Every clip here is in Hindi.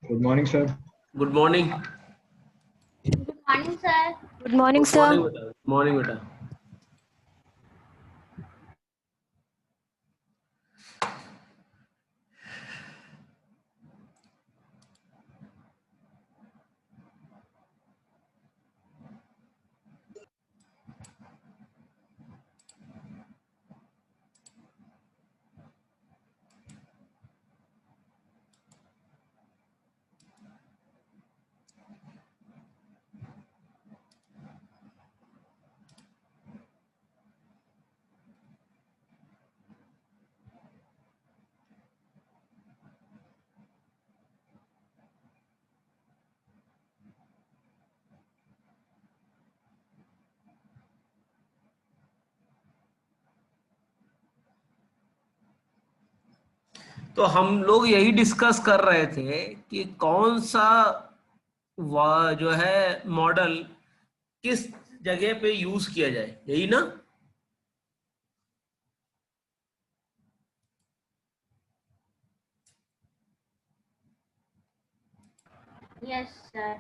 Good morning, sir. Good morning. Good morning, sir. Good morning, sir. Good morning, beta. तो हम लोग यही डिस्कस कर रहे थे कि कौन सा जो है मॉडल किस जगह पे यूज किया जाए, यही ना। Yes, sir.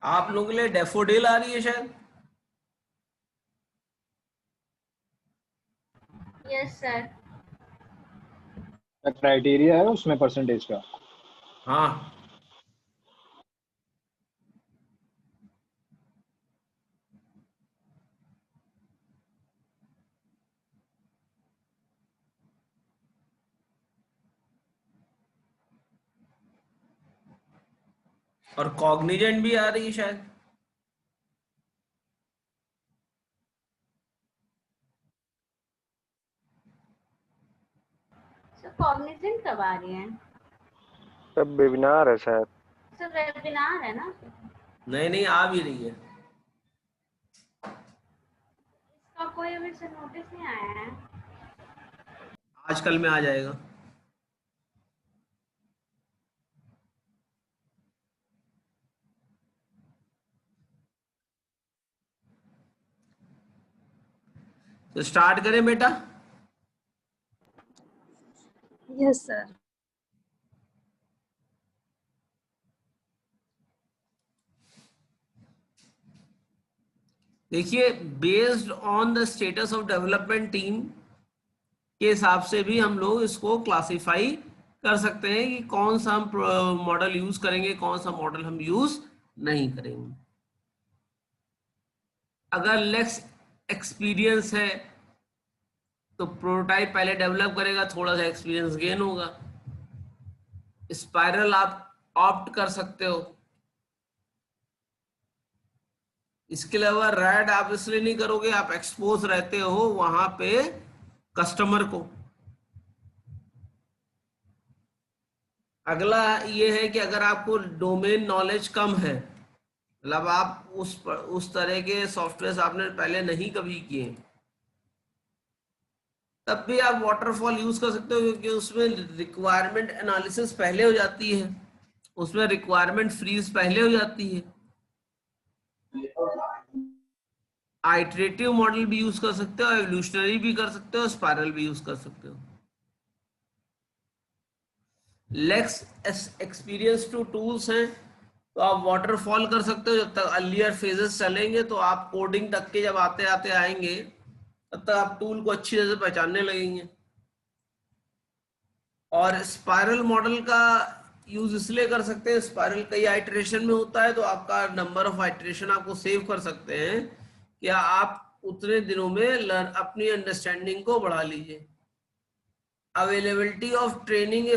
आप लोगों के लिए डेफोडिल आ रही है शायद। Yes, sir. क्राइटेरिया है उसमें परसेंटेज का। हाँ, और कॉग्निजेंट भी आ रही है शायद। So, cognizant कब आ रही है? सब वेबिनार है शायद। So, वेबिनार है ना? नहीं नहीं, आ भी रही है। इसका कोई अभी से नोटिस नहीं आया है। आजकल में आ जाएगा। तो स्टार्ट करें बेटा। Yes, sir. देखिए, based on the status of development team के हिसाब से भी हम लोग इसको क्लासिफाई कर सकते हैं कि कौन सा हम मॉडल यूज करेंगे, कौन सा मॉडल हम यूज नहीं करेंगे। अगर लेस एक्सपीरियंस है तो प्रोटोटाइप पहले डेवलप करेगा, थोड़ा सा एक्सपीरियंस गेन होगा। स्पाइरल आप ऑप्ट कर सकते हो। इसके अलावा रैड आप इसलिए नहीं करोगे, आप एक्सपोज रहते हो वहां पे कस्टमर को। अगला ये है कि अगर आपको डोमेन नॉलेज कम है, मतलब आप उस तरह के सॉफ्टवेयर आपने पहले नहीं कभी किए, तब भी आप वाटरफॉल यूज कर सकते हो, क्योंकि उसमें रिक्वायरमेंट एनालिसिस पहले हो जाती है, उसमें रिक्वायरमेंट फ्रीज पहले हो जाती है। आइटरेटिव मॉडल भी यूज कर सकते हो, एवोल्यूशनरी भी कर सकते हो, स्पाइरल भी यूज कर सकते हो। लेक्स एक्सपीरियंस टू टूल्स हैं, तो आप वाटरफॉल कर सकते हो। जब तक अर्लियर फेजेस चलेंगे तो आप कोडिंग तक के जब आते आते आएंगे, तब तक आप टूल को अच्छी तरह से पहचानने लगेंगे। और स्पाइरल मॉडल का यूज इसलिए कर सकते हैं, स्पाइरल कई आइटरेशन में होता है, तो आपका नंबर ऑफ आइटरेशन आपको सेव कर सकते हैं, कि आप उतने दिनों में अपनी अंडरस्टैंडिंग को बढ़ा लीजिए। अवेलेबिलिटी ऑफ ट्रेनिंग ए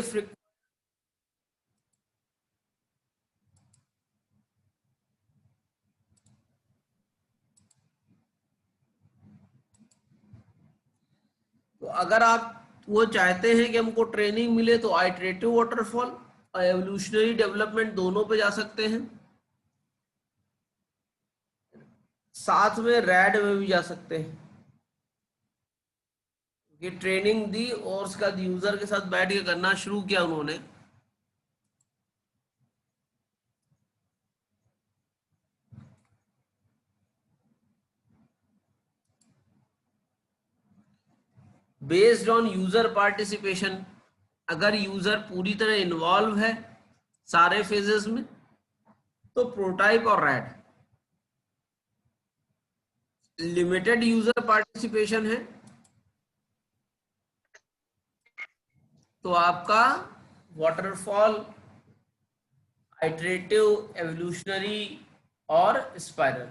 तो अगर आप वो चाहते हैं कि हमको ट्रेनिंग मिले, तो आइटरेटिव वाटरफॉल और एवोल्यूशनरी डेवलपमेंट दोनों पे जा सकते हैं, साथ में रैड में भी जा सकते हैं। ये ट्रेनिंग दी और उसका यूजर के साथ बैठ के करना शुरू किया उन्होंने। बेस्ड ऑन यूजर पार्टिसिपेशन, अगर यूजर पूरी तरह इन्वॉल्व है सारे फेजेस में, तो प्रोटाइप और रैड। लिमिटेड यूजर पार्टिसिपेशन है, तो आपका वाटरफॉल, आइटरेटिव, एवोल्यूशनरी और स्पाइरल।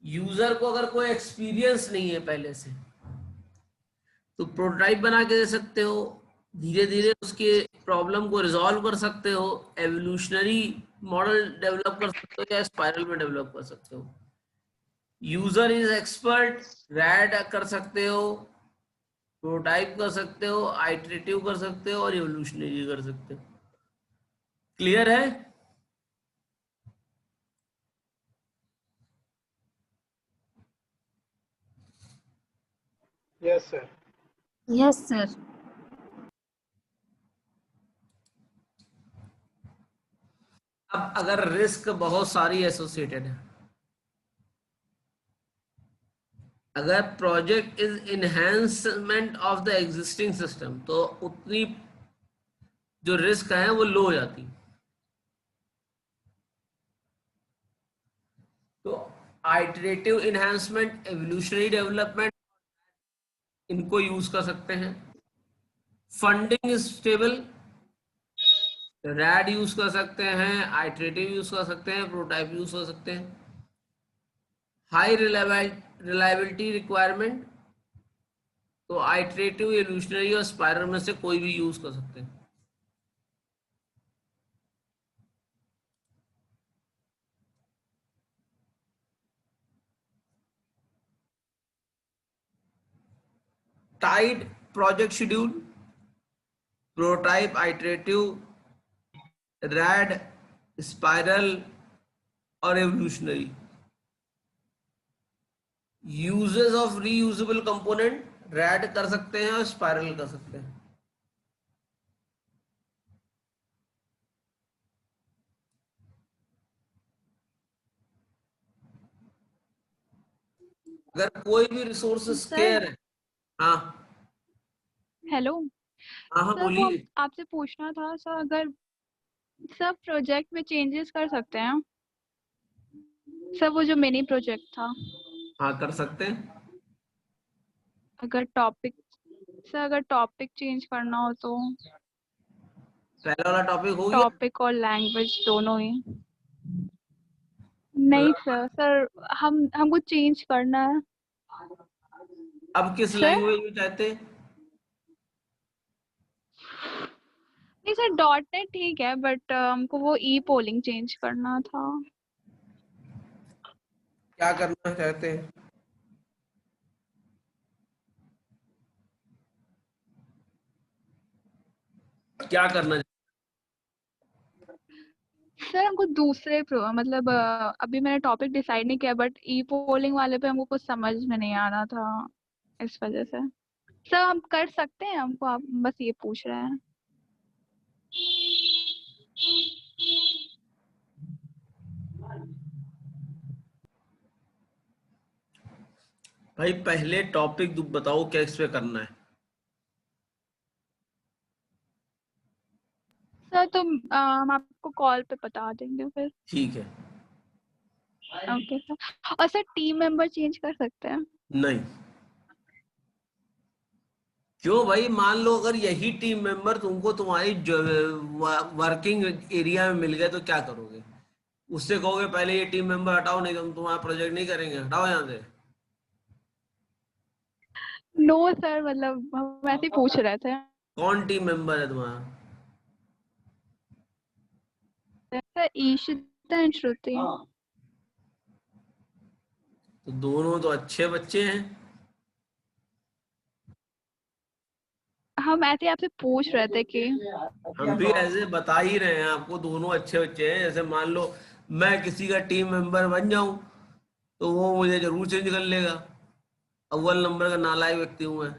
यूजर को अगर कोई एक्सपीरियंस नहीं है पहले से, तो प्रोटोटाइप बना के दे सकते हो, धीरे धीरे उसके प्रॉब्लम को रिजॉल्व कर सकते हो, एवोल्यूशनरी मॉडल डेवलप कर सकते हो या स्पाइरल में डेवलप कर सकते हो। यूजर इज एक्सपर्ट, रैड कर सकते हो, प्रोटोटाइप कर सकते हो, आइटरेटिव कर सकते हो और एवोल्यूशनरी कर सकते हो। क्लियर है? Yes, sir. Yes, sir. अब अगर रिस्क बहुत सारी एसोसिएटेड है, अगर project is enhancement of the existing system, तो उतनी जो रिस्क है वो लो हो जाती। तो आइटरेटिव इनहेंसमेंट, एवोल्यूशनरी डेवलपमेंट, इनको यूज कर सकते हैं। Funding is stable, red use कर सकते हैं, आइटरेटिव यूज कर सकते हैं, प्रोटोटाइप यूज कर सकते हैं। हाई रिलायबिलिटी रिक्वायरमेंट, तो आइटरेटिव, एवोल्यूशनरी और स्पाइरल में से कोई भी यूज कर सकते हैं। Tight project schedule, prototype, iterative, RAD, spiral और evolutionary. Uses of reusable component, RAD कर सकते हैं और स्पाइरल कर सकते हैं। अगर कोई भी रिसोर्स सर स्केयर है। हाँ हेलो हाँ हाँ, सर, वो बोलिए। आपसे पूछना था सर, अगर सब प्रोजेक्ट में चेंजेस कर सकते हैं सर, वो जो मिनी प्रोजेक्ट था, हाँ, कर सकते हैं। अगर टॉपिक सर, अगर टॉपिक चेंज करना हो तो? पहला वाला टॉपिक हो गया। टॉपिक और लैंग्वेज दोनों ही? नहीं सर, हमको चेंज करना है अब किस सर। लैंग्वेज में चाहते हैं? नहीं सर, डॉट नेट ठीक है, बट हमको वो ई पोलिंग चेंज करना था। क्या करना चाहते हैं? क्या करना सर हमको दूसरे मतलब अभी मैंने टॉपिक डिसाइड नहीं किया, बट ई पोलिंग वाले पे हमको कुछ समझ में नहीं आ रहा था, इस वजह से। सर हम कर सकते हैं, हमको आप बस ये पूछ रहे हैं। भाई पहले टॉपिक बताओ क्या इस पे करना है। सर तो हम आपको कॉल पे बता देंगे फिर। ठीक है। Okay sir. और सर टीम मेंबर चेंज कर सकते हैं? नहीं, क्यों भाई? मान लो अगर यही टीम मेंबर तुमको तुम्हारी वर्किंग एरिया में मिल गए तो क्या करोगे? उससे कहोगे पहले ये टीम मेंबर हटाओ, नहीं तो हम तुम्हारा प्रोजेक्ट नहीं करेंगे, हटाओ यहाँ से। नो सर, मतलब हम ऐसे ही पूछ रहे थे। कौन टीम मेंबर है तुम्हारा? सर ईशिता एंड श्रुति। तो दोनों तो अच्छे बच्चे हैं। हम ऐसे ही आपसे पूछ रहे थे कि हम भी ऐसे बता ही रहे हैं आपको, दोनों अच्छे बच्चे हैं। जैसे मान लो मैं किसी का टीम मेंबर बन जाऊं तो वो मुझे जरूर चेंज कर लेगा। अव्वल नंबर का नालायक व्यक्ति हूं मैं।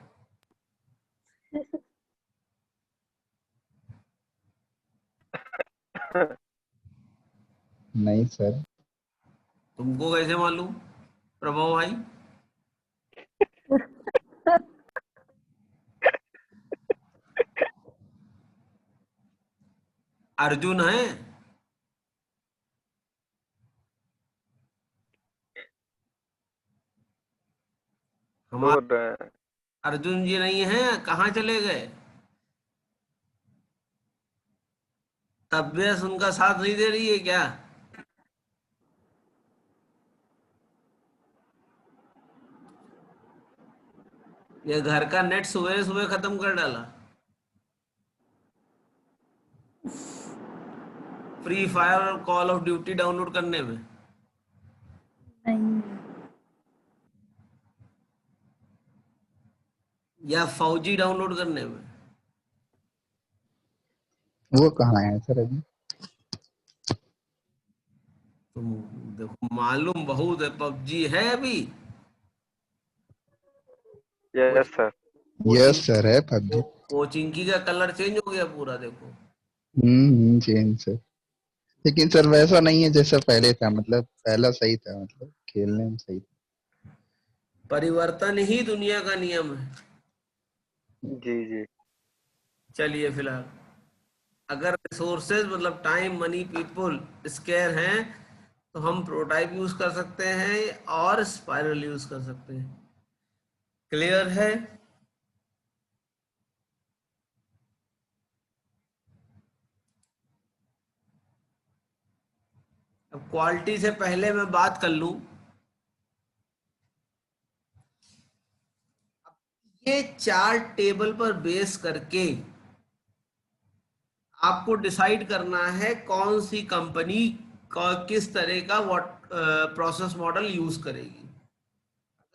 नहीं सर। तुमको कैसे मालूम प्रभाव भाई? अर्जुन है? बोल हमारे रहे हैं। अर्जुन जी नहीं है, कहाँ चले गए? तबीयत उनका साथ नहीं दे रही है क्या? ये घर का नेट सुबह सुबह खत्म कर डाला फ्री फायर और कॉल ऑफ ड्यूटी डाउनलोड करने में। नहीं। या फौजी डाउनलोड करने में। वो कहाँ है सर अभी? तुम देखो, मालूम बहुत है, पबजी है अभी। Yes sir. Yes coaching sir है पबजी। कोचिंग की का कलर चेंज हो गया पूरा, देखो। Change sir. लेकिन सर वैसा नहीं है जैसा पहले था, मतलब पहला सही था, मतलब खेलने में सही था। परिवर्तन ही दुनिया का नियम है। जी जी। चलिए फिलहाल, अगर रिसोर्सेज मतलब टाइम मनी पीपल स्केयर हैं तो हम प्रोटाइप यूज कर सकते हैं और स्पाइरल यूज कर सकते हैं। क्लियर है? अब क्वालिटी से पहले मैं बात कर लूं। ये चार टेबल पर बेस करके आपको डिसाइड करना है कौन सी कंपनी किस तरह का प्रोसेस मॉडल यूज करेगी।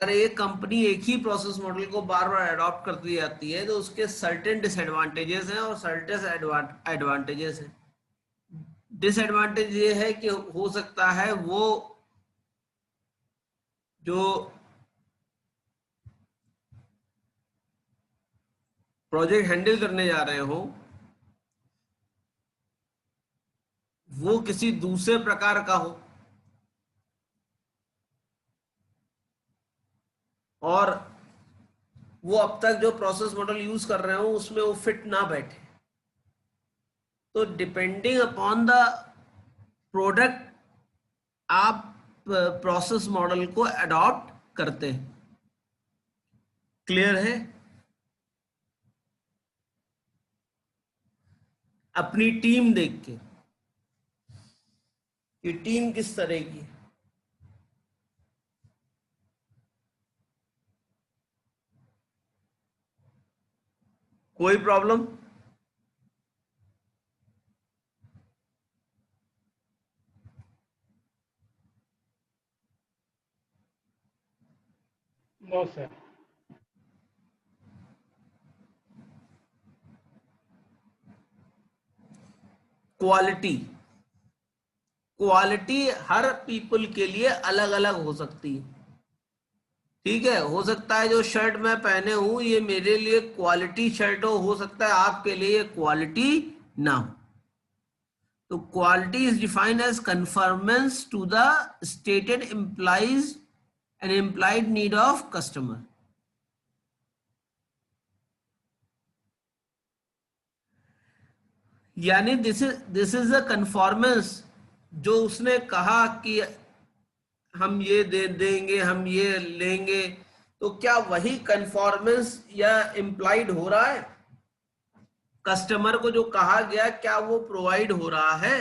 अगर एक कंपनी एक ही प्रोसेस मॉडल को बार बार अडॉप्ट करती जाती है तो उसके सर्टेन डिसएडवांटेजेस हैं और सर्टेन एडवांटेजेस हैं। डिसएडवांटेज ये है कि हो सकता है वो जो प्रोजेक्ट हैंडल करने जा रहे हो वो किसी दूसरे प्रकार का हो और वो अब तक जो प्रोसेस मॉडल यूज कर रहे हो उसमें वो फिट ना बैठे। तो डिपेंडिंग अपॉन द प्रोडक्ट आप प्रोसेस मॉडल को अडॉप्ट करते हैं। क्लियर है? अपनी टीम देख के कि टीम किस तरह की है। कोई problem? No sir. Quality quality हर पीपल के लिए अलग अलग हो सकती है, ठीक है। हो सकता है जो शर्ट मैं पहने हूं ये मेरे लिए क्वालिटी शर्ट हो सकता है आपके लिए क्वालिटी ना हो। तो quality is defined as conformance to the stated implies an implied need of customer। यानी दिस इज अ कन्फॉर्मेंस, जो उसने कहा कि हम ये दे देंगे, हम ये लेंगे, तो क्या वही कन्फॉर्मेंस या इम्प्लाइड हो रहा है? कस्टमर को जो कहा गया क्या वो प्रोवाइड हो रहा है?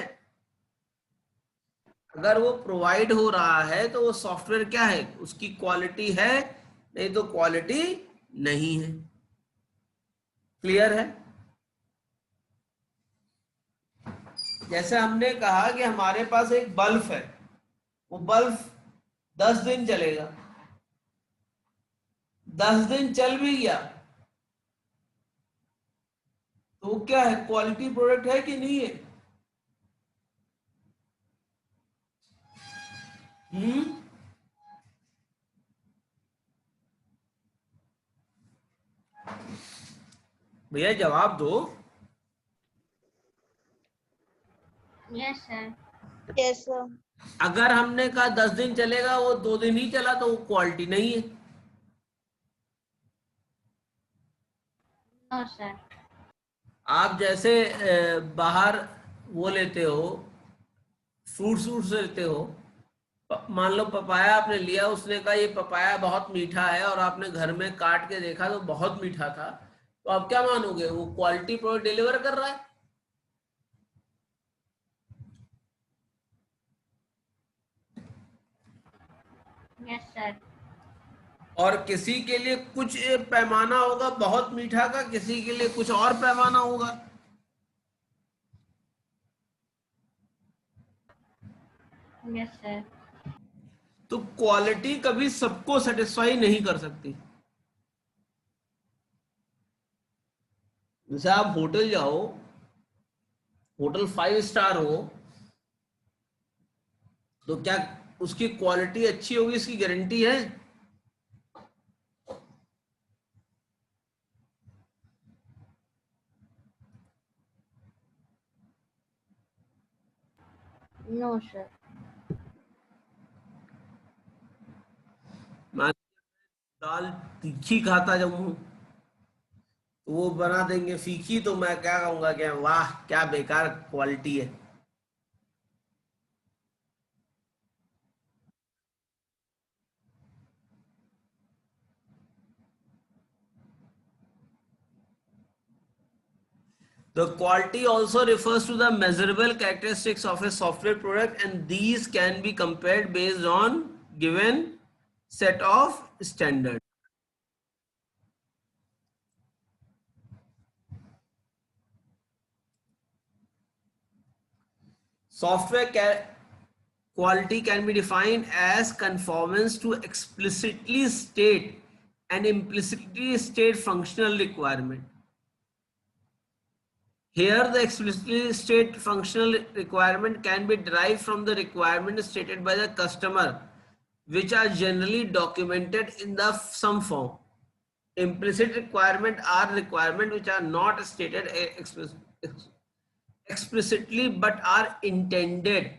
अगर वो प्रोवाइड हो रहा है तो वो सॉफ्टवेयर क्या है, उसकी क्वालिटी है, नहीं तो क्वालिटी नहीं है। क्लियर है? जैसे हमने कहा कि हमारे पास एक बल्ब है, वो बल्ब 10 दिन चलेगा, 10 दिन चल भी गया तो वो क्या है, क्वालिटी प्रोडक्ट है कि नहीं है? भैया जवाब दो। Yes sir. Yes sir. अगर हमने कहा 10 दिन चलेगा, वो 2 दिन ही चला तो वो क्वालिटी नहीं है। No sir. आप जैसे बाहर वो लेते हो, फ्रूट्स लेते हो, मान लो पपाया आपने लिया, उसने कहा ये पपाया बहुत मीठा है और आपने घर में काट के देखा तो बहुत मीठा था, तो आप क्या मानोगे, वो क्वालिटी प्रोडक्ट डिलीवर कर रहा है? Yes sir. और किसी के लिए कुछ पैमाना होगा बहुत मीठा का, किसी के लिए कुछ और पैमाना होगा। Yes sir. तो क्वालिटी कभी सबको सेटिस्फाई नहीं कर सकती। जैसे आप होटल जाओ, होटल 5 स्टार हो, तो क्या उसकी क्वालिटी अच्छी होगी इसकी गारंटी है? No sir. मैं दाल तीखी खाता जब हूं तो वो बना देंगे फीकी, तो मैं क्या कहूंगा कि वाह क्या बेकार क्वालिटी है। The quality also refers to the measurable characteristics of a software product, and these can be compared based on given set of standards. Quality can be defined as conformance to explicitly state and implicitly state functional requirement. Here, the explicitly stated functional requirement can be derived from the requirement stated by the customer, which are generally documented in the some form. Implicit requirement are requirements which are not stated explicitly but are intended.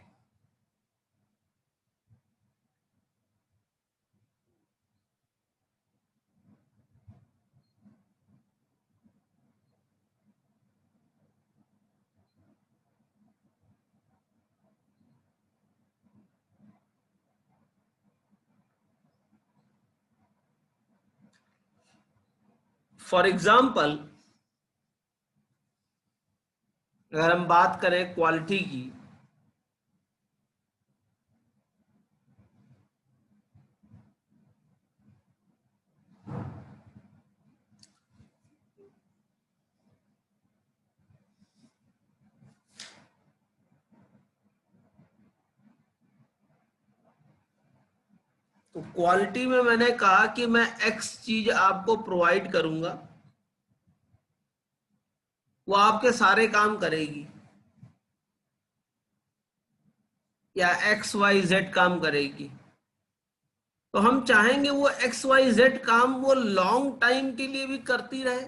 For example, अगर हम बात करें क्वालिटी की, तो क्वालिटी में मैंने कहा कि मैं एक्स चीज आपको प्रोवाइड करूंगा, वो आपके सारे काम करेगी। या XYZ काम करेगी, तो हम चाहेंगे वो XYZ काम वो लॉन्ग टाइम के लिए भी करती रहे।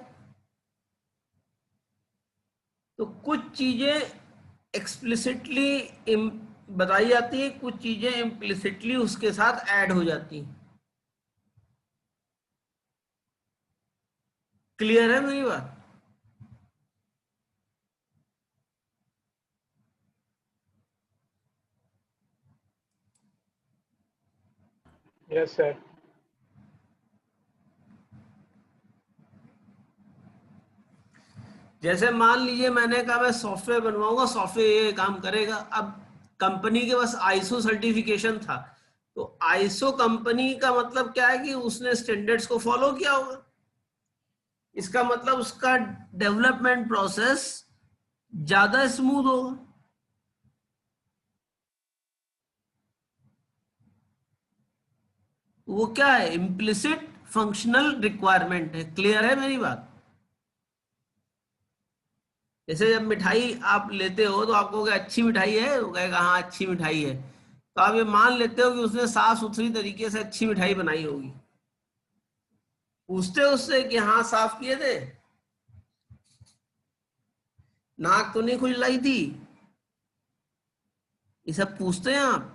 तो कुछ चीजें एक्सप्लिसिटली बताई जाती है, कुछ चीजें इम्प्लिसिटली उसके साथ ऐड हो जाती हैं। क्लियर है मेरी बात? Yes, sir. जैसे मान लीजिए मैंने कहा मैं सॉफ्टवेयर बनवाऊंगा, सॉफ्टवेयर ये काम करेगा। अब कंपनी के पास आईएसओ सर्टिफिकेशन था, तो आईएसओ कंपनी का मतलब क्या है कि उसने स्टैंडर्ड्स को फॉलो किया होगा। इसका मतलब उसका डेवलपमेंट प्रोसेस ज्यादा स्मूथ होगा। वो क्या है? इम्प्लिसिट फंक्शनल रिक्वायरमेंट है। क्लियर है मेरी बात? जैसे जब मिठाई आप लेते हो तो आपको क्या अच्छी मिठाई है, वो कहेगा हाँ अच्छी मिठाई है, तो आप ये मान लेते हो कि उसने साफ सुथरी तरीके से अच्छी मिठाई बनाई होगी। पूछते हो उससे कि हाँ साफ किए थे, नाक तो नहीं खुजलाई थी, ये सब पूछते हैं आप?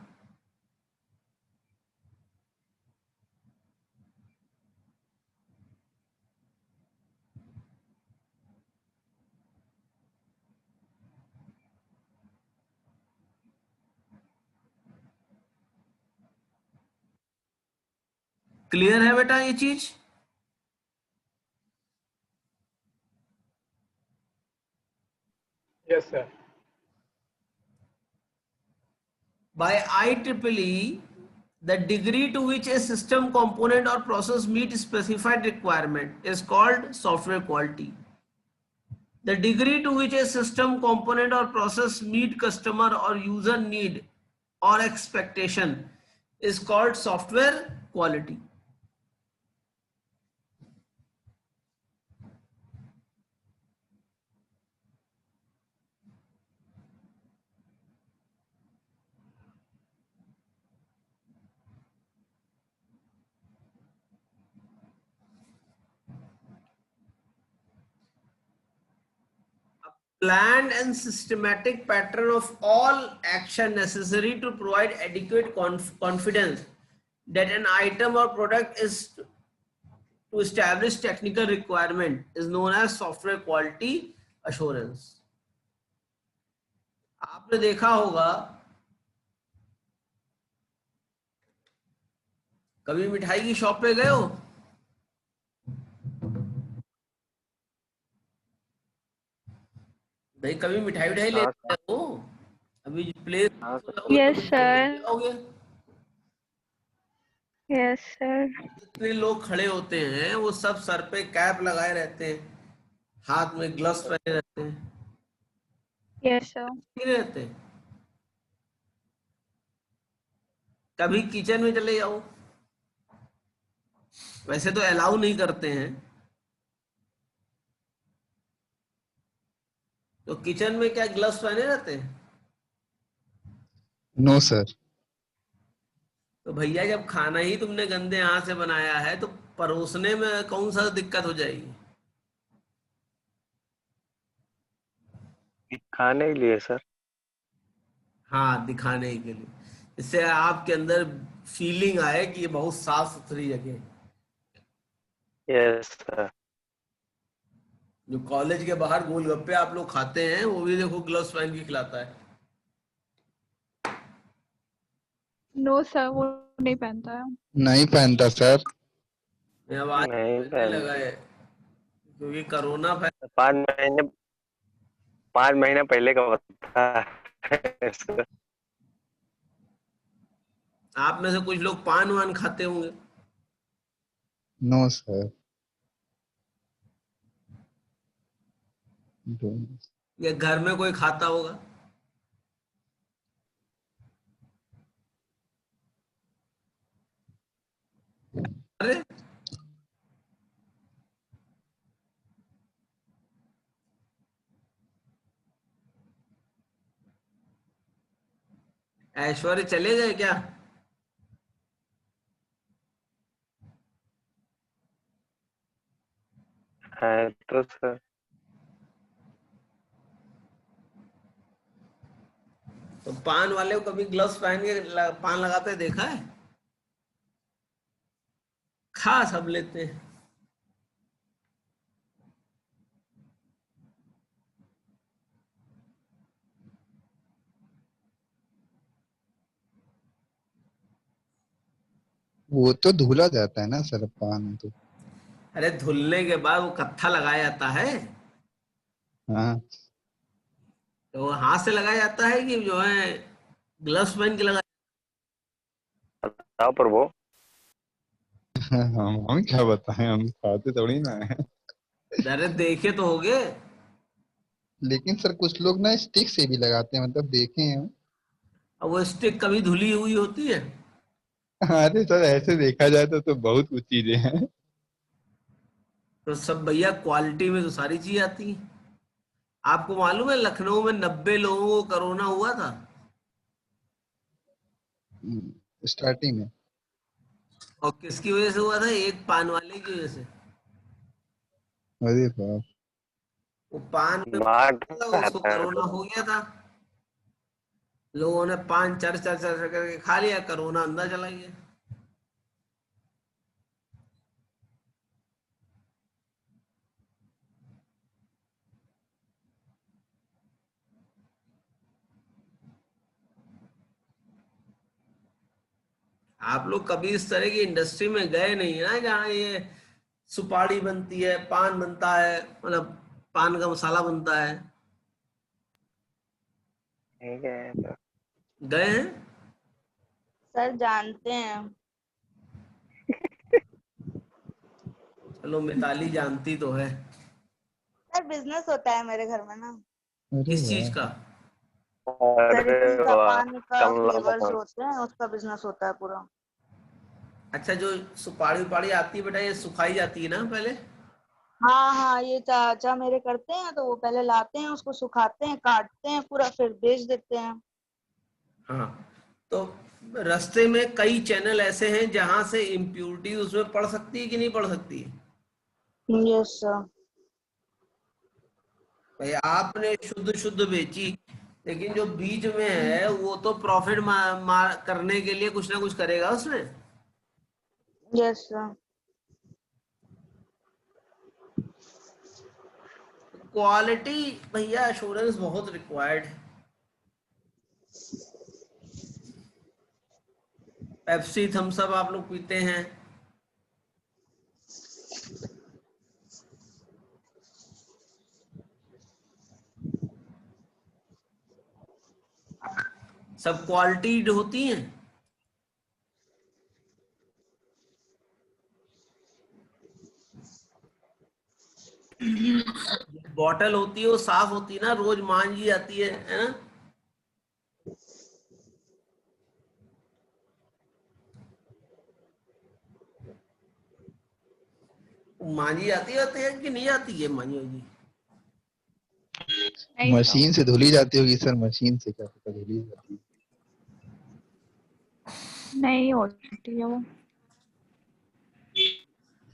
क्लियर है बेटा ये चीज? Yes, sir. By IEEE, the degree to which a system component or process meet specified requirement is called software quality. The degree to which a system component or process meet customer or user need or expectation is called software quality. Planned and systematic pattern of all action necessary to provide adequate confidence that an item or product is to establish technical requirement is known as software quality assurance. आपने देखा होगा कभी मिठाई की शॉप पे गए हो? भाई कभी मिठाई उठाई हाँ लेते हो? अभी प्लेस हाँ सर। Yes, sir. जाओगे, Yes, sir. जितने लोग खड़े होते हैं वो सब सर पे कैप लगाए रहते हैं, हाथ में ग्लव्स पहने रहते हैं, Yes, sir. नहीं रहते हैं? कभी किचन में चले जाओ, वैसे तो अलाउ नहीं करते हैं, तो किचन में क्या ग्लव्स पहने रहते हैं? No sir. तो भैया जब खाना ही तुमने गंदे हाथ से बनाया है तो परोसने में कौन सा दिक्कत हो जाएगी? खाने के लिए सर। हाँ, दिखाने के लिए, इससे आपके अंदर फीलिंग आए कि ये बहुत साफ सुथरी जगह है। Yes sir. जो कॉलेज के बाहर गोलगप्पे आप लोग खाते हैं वो भी देखो ग्लव्स पहन के खिलाता है। No, sir. वो नहीं पहनता है। नहीं पहनता सर। मैं अब आज नहीं पहनने लगा है क्योंकि कोरोना फैल। 5 महीने पहले का बता है सर। आप में से कुछ लोग पान वान खाते होंगे। No sir. या घर में कोई खाता होगा। अरे ऐश्वर्य चले गए क्या? है तो सर। तो पान वाले को कभी ग्लव्स पहन के पान लगाते देखा है? खा सब लेते हैं। वो तो धुला जाता है ना सर, पान तो। अरे धुलने के बाद वो कत्था लगाया जाता है, हाँ। तो वो हाथ से लगाया जाता है कि जो है ग्लव्स पहन के लगाया? बताओ प्रभु। हम क्या बताएं, हम खाते थोड़ी ना है। अरे देखे तो होगे। लेकिन सर कुछ लोग ना स्टिक से भी लगाते हैं, मतलब देखे हैं। अब वो स्टिक कभी धुली हुई होती है? अरे सर ऐसे देखा जाए तो बहुत कुछ चीजें हैं। तो सब भैया क्वालिटी में तो सारी चीज आती है। आपको मालूम है लखनऊ में 90 लोगों को कोरोना हुआ था? स्टार्टिंग में। और किसकी वजह से हुआ था? एक पान वाले की वजह से। अरे बाप। वो पान में मार्ट था, उसको आता है कोरोना तो। हो गया था। लोगों ने पान चर चर चर चर करके खा लिया, कोरोना अंदर चला गया। आप लोग कभी इस तरह की इंडस्ट्री में गए नहीं ना जहाँ ये सुपारी बनती है, पान बनता है, मतलब पान का मसाला बनता है? ठीक है तो। गए हैं? सर जानते हैं। चलो मिताली जानती तो है। सर बिजनेस होता है मेरे घर में ना। अरे किस चीज वाह। का? सर अरे इसी का वाह, पान का कमला फ्लेवर जो बहन। होते हैं उसका बिजनेस होता है पूरा। अच्छा, जो सुपारी उपाड़ी आती है बेटा, ये सुखाई जाती है ना पहले? हाँ हाँ, ये चाचा मेरे करते हैं, तो वो पहले लाते हैं, उसको सुखाते हैं, काटते हैं पूरा, फिर बेच देते हैं। हाँ। तो रास्ते में कई चैनल ऐसे हैं जहां से इम्प्यूरिटी उसमें पड़ सकती है कि नहीं पड़ सकती है? Yes sir. भाई आपने शुद्ध शुद्ध बेची, लेकिन जो बीच में है वो तो प्रॉफिट करने के लिए कुछ ना कुछ करेगा उसमें। Yes sir. क्वालिटी भैया एश्योरेंस बहुत रिक्वायर्ड है। पेप्सी थम्स अप आप लोग पीते हैं? सब क्वालिटी होती हैं। बॉटल होती है वो साफ होती है ना, रोज मांजी जाती है ना? मांजी जाती है कि नहीं आती है मांजी वांजी? नहीं सर। मशीन से धुली जाती होगी सर, मशीन से क्या पता धुली जाती नहीं होती है वो।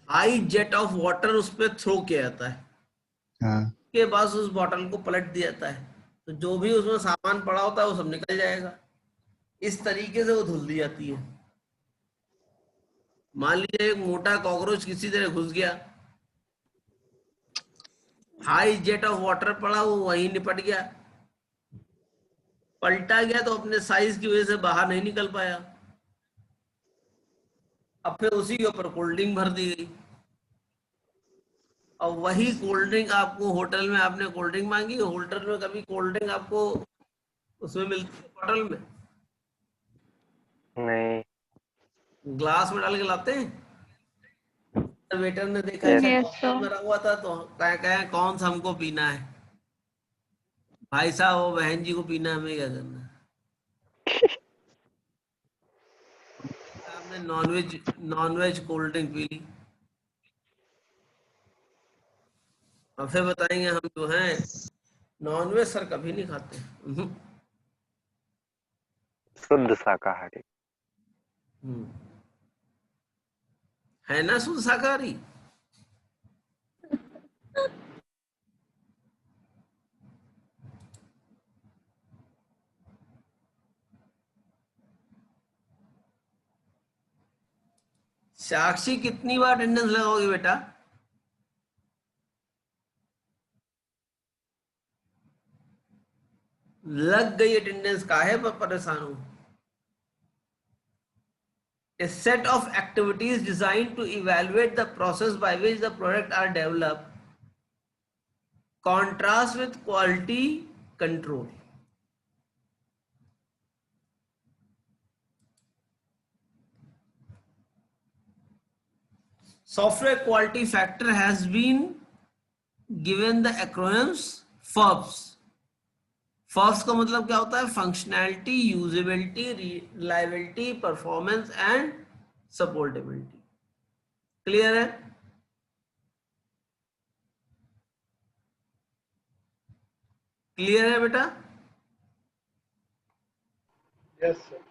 हाई जेट ऑफ वाटर उस पर थ्रो किया जाता है, है। हाँ। के बाद उस बॉटल को पलट दिया जाता है, तो जो भी उसमें सामान पड़ा होता है वो सब निकल जाएगा। इस तरीके से वो धुल दी जाती है। मान लीजिए एक मोटा कॉकरोच किसी तरह घुस गया, हाई जेट ऑफ वाटर पड़ा, वो वहीं निपट गया, पलटा गया तो अपने साइज की वजह से बाहर नहीं निकल पाया। अब फिर उसी के ऊपर कोल्ड ड्रिंक भर दी गई, और वही कोल्ड ड्रिंक आपको होटल में, आपने कोल्ड ड्रिंक मांगी, होटल में कभी कोल्ड ड्रिंक आपको उसमें मिलती है बॉटल में? नहीं। ग्लास में डाल के लाते हैं। वेटर ने देखा यस। अच्छा यस टॉप सर। में रखा हुआ था, तो कहे कौन सा हमको पीना है? भाई साहब वो बहन जी को पीना है, हमें क्या करना है? आपने नॉनवेज कोल्ड ड्रिंक पी ली, और फिर बताएंगे हम जो हैं नॉनवेज सर कभी नहीं खाते। शुद्ध शाकाहारी। है ना शुद्ध शाकाहारी? साक्षी कितनी बार अटेंडेंस लगाओगे बेटा? लग गई अटेंडेंस, काहे पर परेशान हो? A set of activities designed to evaluate the process by which the product are developed contrast with quality control. Software quality factor has been given the acronyms FUBS. FUBS का मतलब क्या होता है? Functionality, usability, reliability, performance and supportability. Clear है? क्लियर है बेटा? Yes, sir.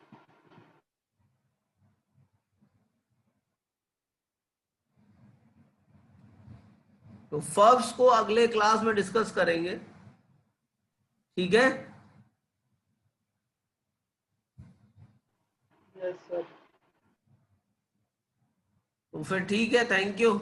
तो FUBS को अगले क्लास में डिस्कस करेंगे, ठीक है? Yes, sir. तो फिर ठीक है, थैंक यू।